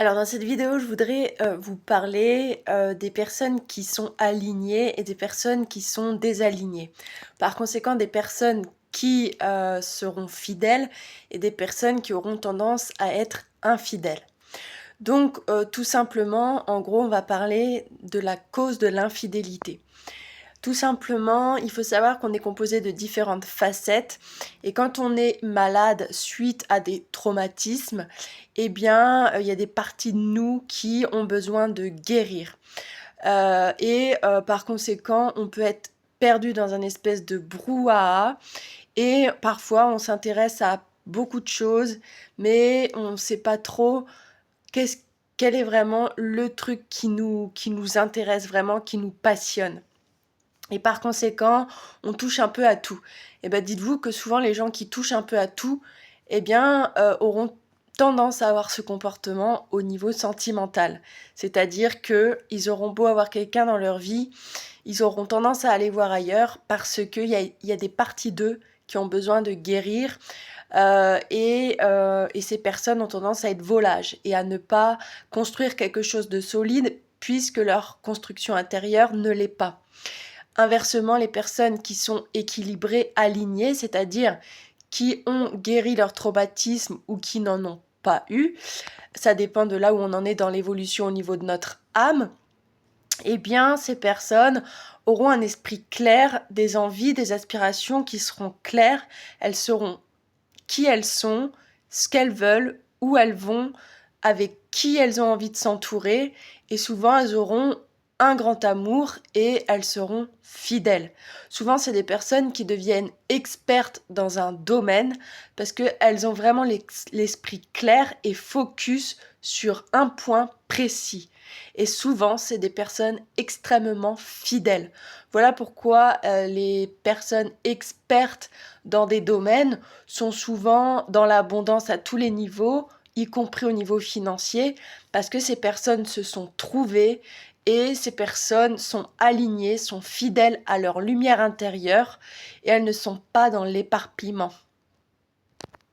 Alors dans cette vidéo, je voudrais, vous parler, des personnes qui sont alignées et des personnes qui sont désalignées. Par conséquent, des personnes qui, seront fidèles et des personnes qui auront tendance à être infidèles. Donc, tout simplement, en gros, on va parler de la cause de l'infidélité. Tout simplement, il faut savoir qu'on est composé de différentes facettes et quand on est malade suite à des traumatismes, eh bien, il y a des parties de nous qui ont besoin de guérir. Par conséquent, on peut être perdu dans un espèce de brouhaha et parfois on s'intéresse à beaucoup de choses, mais on ne sait pas trop qu'est-ce quel est vraiment le truc qui nous intéresse vraiment, qui nous passionne. Et par conséquent, on touche un peu à tout. Et ben, dites-vous que souvent les gens qui touchent un peu à tout, eh bien, auront tendance à avoir ce comportement au niveau sentimental. C'est-à-dire qu'ils auront beau avoir quelqu'un dans leur vie, ils auront tendance à aller voir ailleurs parce qu'il y a des parties d'eux qui ont besoin de guérir. Et ces personnes ont tendance à être volages et à ne pas construire quelque chose de solide puisque leur construction intérieure ne l'est pas. Inversement, les personnes qui sont équilibrées, alignées, c'est-à-dire qui ont guéri leur traumatisme ou qui n'en ont pas eu, ça dépend de là où on en est dans l'évolution au niveau de notre âme, eh bien, ces personnes auront un esprit clair, des envies, des aspirations qui seront claires, elles sauront qui elles sont, ce qu'elles veulent, où elles vont, avec qui elles ont envie de s'entourer, et souvent elles auront un grand amour et elles seront fidèles. Souvent, c'est des personnes qui deviennent expertes dans un domaine parce qu'elles ont vraiment l'esprit clair et focus sur un point précis. Et souvent, c'est des personnes extrêmement fidèles. Voilà pourquoi les personnes expertes dans des domaines sont souvent dans l'abondance à tous les niveaux, y compris au niveau financier, parce que ces personnes se sont trouvées et ces personnes sont alignées, sont fidèles à leur lumière intérieure et elles ne sont pas dans l'éparpillement.